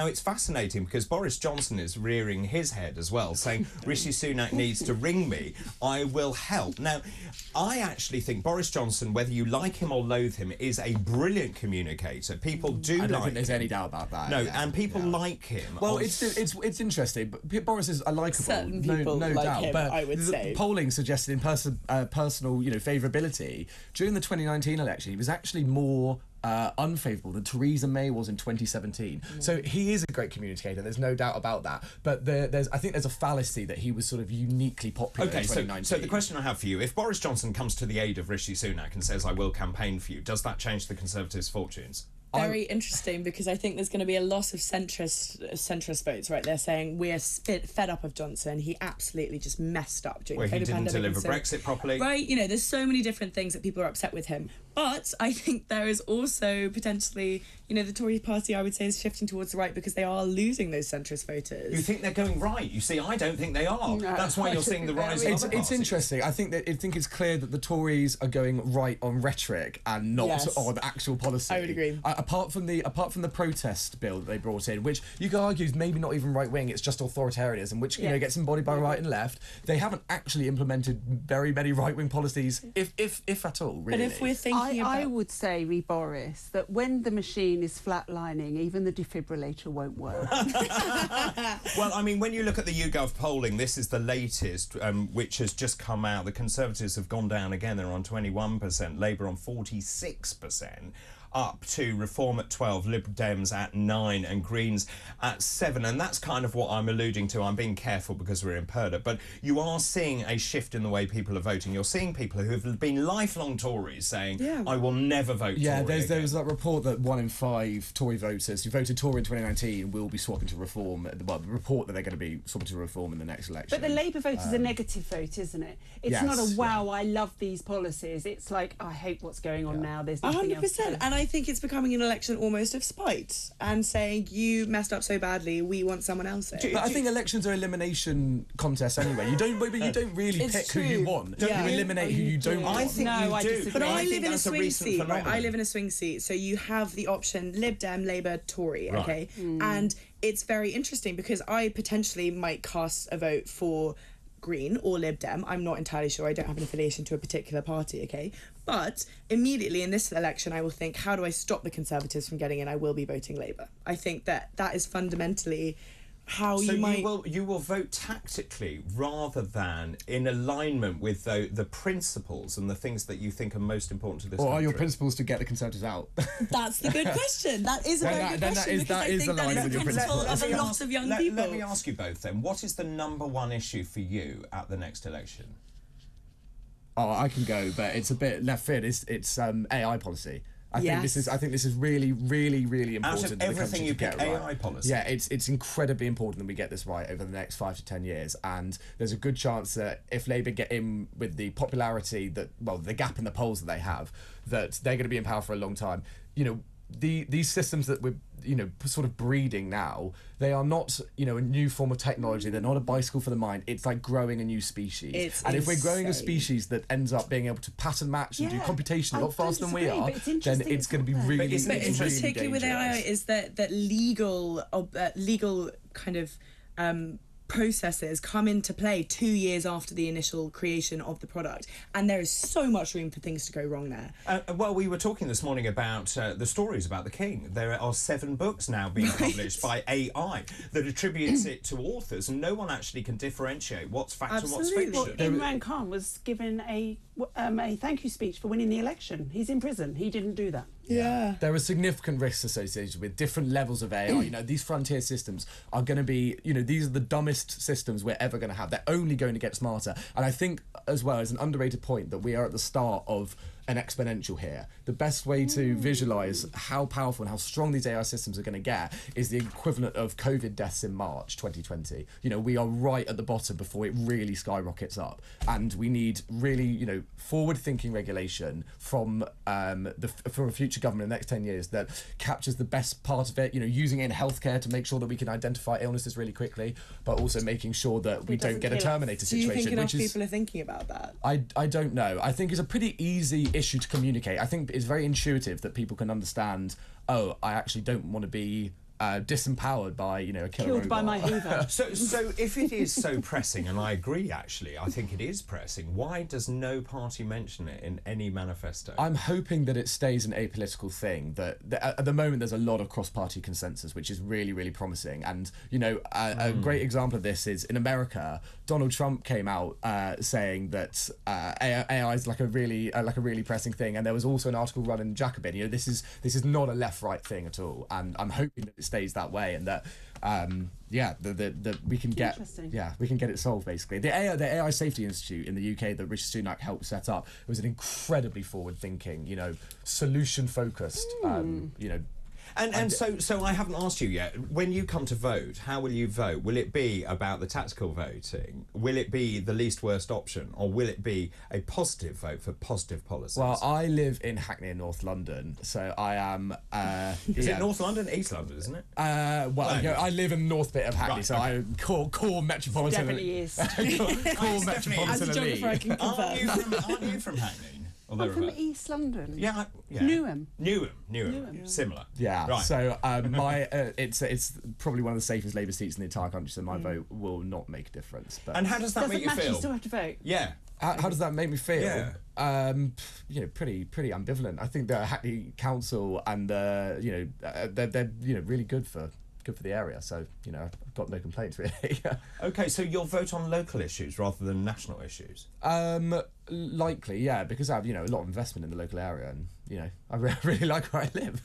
Now, it's fascinating because Boris Johnson is rearing his head as well, saying Rishi Sunak needs to ring me, I will help. Now, I actually think Boris Johnson, whether you like him or loathe him, is a brilliant communicator. People do I don't think there's any doubt about that. No, and people like him. Well, it's interesting, but Boris is a likeable, certain people no like doubt. him, but I would say. Polling suggested in personal, favourability during the 2019 election, he was actually more unfavourable than Theresa May was in 2017. So he is a great communicator. There's no doubt about that. But I think there's a fallacy that he was sort of uniquely popular in 2019. So the question I have for you: if Boris Johnson comes to the aid of Rishi Sunak and says, "I will campaign for you," does that change the Conservatives' fortunes? Very interesting, because I think there's going to be a lot of centrist votes, right? They're saying we're fed up of Johnson. He absolutely just messed up during the he didn't deliver Brexit properly. Right, there's so many different things that people are upset with him. But I think there is also potentially, the Tory party, I would say, is shifting towards the right because they are losing those centrist voters. You think they're going right? You see, I don't think they are. No, that's why you're seeing the rise of other parties. It's interesting. I think it's clear that the Tories are going right on rhetoric and not on actual policy. I would agree. Apart from the protest bill that they brought in, which you could argue is maybe not even right wing, it's just authoritarianism, which gets embodied by right and left. They haven't actually implemented very many right wing policies, if at all. Really. But if we're thinking I would say, Boris, that when the machine is flatlining, even the defibrillator won't work. Well, I mean, when you look at the YouGov polling, this is the latest, which has just come out. The Conservatives have gone down again. They're on 21%, Labour on 46%. Up to Reform at 12, Lib Dems at 9 and Greens at 7. And that's kind of what I'm alluding to. I'm being careful because we're in Purdah. But you are seeing a shift in the way people are voting. You're seeing people who have been lifelong Tories saying, I will never vote Tory there was that report that 1 in 5 Tory voters who voted Tory in 2019 will be swapping to Reform. Well, the report that they're going to be swapping to Reform in the next election. But the Labour vote is a negative vote, isn't it? It's not a wow, I love these policies. It's like, I hate what's going on now. There's nothing 100%. else to do. And I think it's becoming an election almost of spite and saying, you messed up so badly, we want someone else in. But I think elections are elimination contests anyway. You don't really pick true. who you want. You eliminate who you don't want. I think you do. But I live in a swing seat, right? phenomenon. I live in a swing seat, so you have the option Lib Dem, Labour, Tory, okay? And it's very interesting because I potentially might cast a vote for Green or Lib Dem. I'm not entirely sure. I don't have an affiliation to a particular party, okay? But immediately in this election, I will think, how do I stop the Conservatives from getting in? I will be voting Labour. I think that is fundamentally how you will vote tactically rather than in alignment with the principles and the things that you think are most important to this country. Or are your principles to get the Conservatives out? That's the good question. That is a very good question, because I think that is the principle of a lot of young people. Let me ask you both then, what is the number one issue for you at the next election? Oh, I can go, but it's a bit left field. It's AI policy. I think this is really, really, really important. Out of everything you pick, AI policy. Yeah, it's incredibly important that we get this right over the next 5 to 10 years. And there's a good chance that if Labour get in with the popularity the gap in the polls that they have, that they're going to be in power for a long time. These systems that we're sort of breeding now, they are not a new form of technology. They're not a bicycle for the mind. It's like growing a new species. If we're growing a species that ends up being able to pattern match and do computation a lot faster than we are, then it's going to be really But in particular with AI dangerous. is that legal kind of processes come into play 2 years after the initial creation of the product, and there is so much room for things to go wrong there. Well, we were talking this morning about the stories about the King. There are 7 books now being published by AI that attributes it to authors, and no one actually can differentiate what's fact and what's fiction. Well, Imran Khan was given a thank you speech for winning the election. He's in prison. He didn't do that. Yeah. There are significant risks associated with different levels of AI. These frontier systems are going to be, these are the dumbest systems we're ever going to have. They're only going to get smarter. And I think, as well, as an underrated point, that we are at the start of an exponential here. The best way to visualise how powerful and how strong these AI systems are going to get is the equivalent of COVID deaths in March 2020. We are right at the bottom before it really skyrockets up. And we need really, forward-thinking regulation from for a future government in the next 10 years that captures the best part of it, using it in healthcare to make sure that we can identify illnesses really quickly, but also making sure that we don't get a Terminator situation. Do you think enough people are thinking about that? I don't know. I think it's a pretty easy issue to communicate. I think it's very intuitive that people can understand, I actually don't want to be disempowered by a killer Killed by robot. my Hoover. So if it is so pressing, and I agree, actually, I think it is pressing, why does no party mention it in any manifesto? I'm hoping that it stays an apolitical thing, that at the moment there's a lot of cross-party consensus, which is really, really promising. And, a great example of this is in America, Donald Trump came out saying that AI is like a really pressing thing. And there was also an article run in Jacobin. This is not a left-right thing at all. And I'm hoping that it stays that way and that we can get it solved basically. The AI Safety Institute in the UK that Rishi Sunak helped set up was an incredibly forward-thinking, solution-focused, And so I haven't asked you yet. When you come to vote, how will you vote? Will it be about the tactical voting? Will it be the least worst option? Or will it be a positive vote for positive policies? Well, I live in Hackney in North London, so I am... Is it North London? East London, isn't it? I live in the north bit of Hackney, Right, so okay. I'm core metropolitan... Definitely is. core As metropolitan a geographer, I elite. can confirm. Aren't you from Hackney? Or I'm from thereabouts? East London. Yeah. Newham. Newham. Similar. Yeah, Right. so it's probably one of the safest Labour seats in the entire country, so my vote will not make a difference. But And how does that Doesn't make you matter, feel? you still have to vote. Yeah. how does that make me feel? Yeah. Pretty ambivalent. I think the Hackney Council and they're really good for the area. So I've got no complaints really. Okay, so you'll vote on local issues rather than national issues. Likely, yeah, because I have a lot of investment in the local area, and I really like where I live.